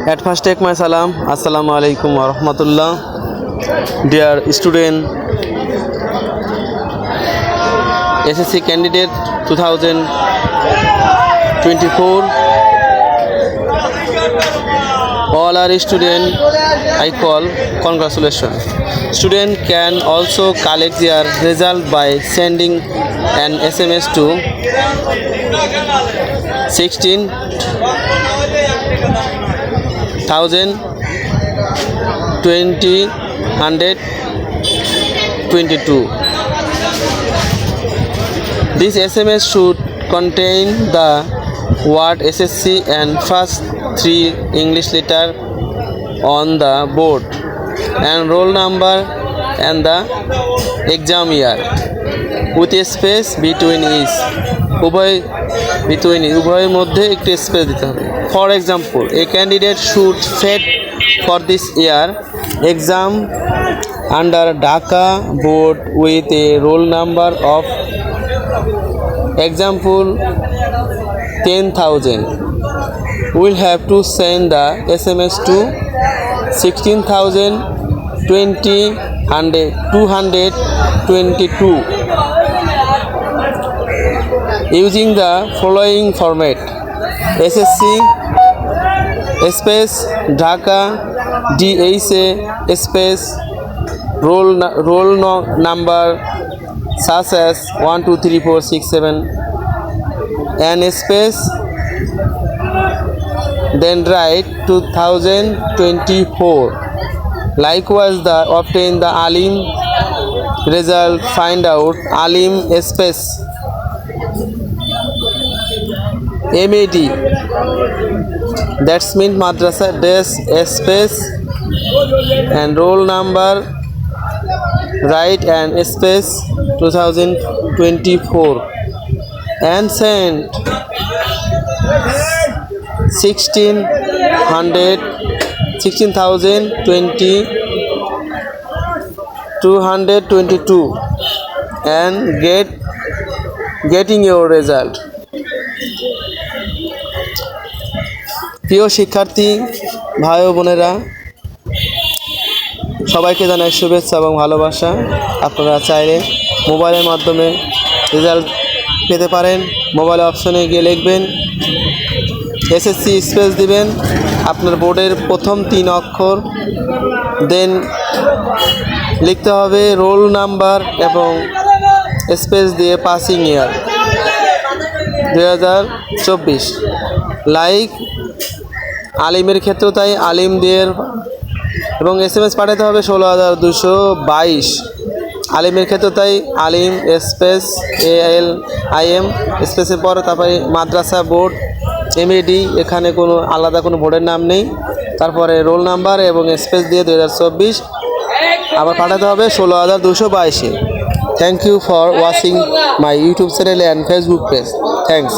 At first, take my salam. Assalamu alaikum wa rahmatullah. Dear student, SSC candidate 2024. All our student, I call congratulations. Student can also collect their result by sending an SMS to 16,022. This SMS should contain the word SSC and first 3 English letter on the board and roll number and the exam year with a space between each. উভয়ের মধ্যে একটি space দিতে হবে। For example, a candidate should set for this year exam under Dhaka board with a roll number of example 10,000. We'll have to send the SMS to 16,020,222 using the following format: SSC space Dhaka DHA space roll number such as 1 2 3 4 6 7 and space, then write 2024. Likewise, obtain the Alim result. Find out Alim space MAD, that's mean madrasa dash space and roll number, write and space 2024 and send 16,022 and getting your result. প্রিয় শিক্ষার্থী ভাই ও বোনেরা, সবাইকে জানাই শুভেচ্ছা এবং ভালোবাসা। আপনারা চাইলে মোবাইলের মাধ্যমে রেজাল্ট পেতে পারেন। মোবাইল অপশনে গিয়ে লিখবেন SSC স্পেস দিবেন আপনার বোর্ডের প্রথম 3 অক্ষর, দেন লিখতে হবে রোল নাম্বার এবং স্পেস দিয়ে পাসিং ইয়ার 2024। লাইক আলিমের ক্ষেত্রেও তাই, আলিম দিয়ে এবং SMS পাঠাতে হবে 16,222। আলিমের ক্ষেত্রেও তাই, আলিম স্পেস ALIM স্পেসের পরে তারপরে মাদ্রাসা বোর্ড MAD, এখানে কোনো আলাদা কোনো বোর্ডের নাম নেই। তারপরে রোল নাম্বার এবং স্পেস দিয়ে 2024 আবার পাঠাতে হবে 16,222-এ। Thank you for watching my YouTube channel and Facebook page. Thanks.